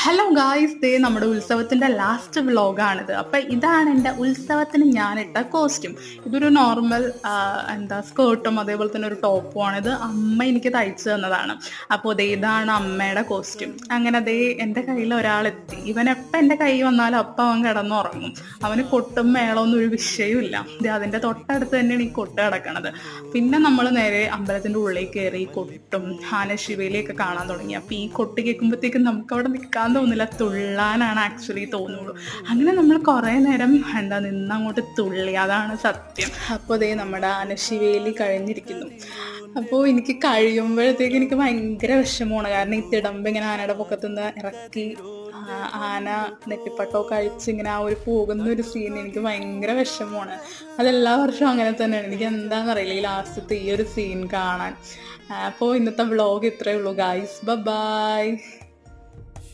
Hello guys, ദേ നമ്മുടെ ഉത്സവത്തിൻ്റെ last വ്ളോഗാണിത്. അപ്പം ഇതാണ് എൻ്റെ ഉത്സവത്തിന് ഞാനിട്ട കോസ്റ്റ്യൂം. ഇതൊരു നോർമൽ സ്കേർട്ടും അതേപോലെ തന്നെ ഒരു ടോപ്പുമാണിത്. അമ്മ എനിക്ക് തയ്ച്ചു തന്നതാണ്. അപ്പോൾ ദേ ഇതാണ് അമ്മയുടെ കോസ്റ്റ്യൂം. അങ്ങനെ ദേ എൻ്റെ കയ്യിൽ ഒരാളെത്തി. ഇവനെപ്പം എൻ്റെ കൈ വന്നാലും അപ്പം അവൻ കിടന്നുറങ്ങും. അവന് കൊട്ടും മേളമൊന്നും ഒരു വിഷയമില്ല. ദേ അതിൻ്റെ തൊട്ടടുത്ത് തന്നെയാണ് ഈ കൊട്ട് കിടക്കണത്. പിന്നെ നമ്മൾ നേരെ അമ്പലത്തിൻ്റെ ഉള്ളിൽ കയറി കൊട്ടും ആനശിവേലിയൊക്കെ കാണാൻ തുടങ്ങി. അപ്പോൾ ഈ കൊട്ട് കേൾക്കുമ്പോഴത്തേക്കും നമുക്ക് അവിടെ നിൽക്കാൻ തോന്നില്ല, തുള്ളാനാണ് ആക്ച്വലി തോന്നുള്ളൂ. അങ്ങനെ നമ്മൾ കുറേ നേരം നിന്നങ്ങോട്ട് തുള്ളി, അതാണ് സത്യം. അപ്പോൾ അതേ നമ്മുടെ ആനശിവേലി കഴിഞ്ഞിരിക്കുന്നു. അപ്പോൾ എനിക്ക് കഴിയുമ്പോഴത്തേക്ക് എനിക്ക് ഭയങ്കര വിഷമമാണ്. കാരണം ഈ തിടമ്പ് ഇങ്ങനെ ആനയുടെ പൊക്കത്തുനിന്ന് ഇറക്കി ആന നെറ്റിപ്പട്ടമൊക്കെ അഴിച്ച് ഇങ്ങനെ ആ ഒരു പോകുന്ന ഒരു സീൻ എനിക്ക് ഭയങ്കര വിഷമമാണ്. അതെല്ലാ വർഷവും അങ്ങനെ തന്നെയാണ്. എനിക്ക് എന്താണെന്നറിയില്ല ഈ ലാസ്റ്റത്തെ ഈ ഒരു സീൻ കാണാൻ. അപ്പോൾ ഇന്നത്തെ വ്ളോഗ് ഇത്രയേ ഉള്ളൂ ഗായ്സ്. ബൈ.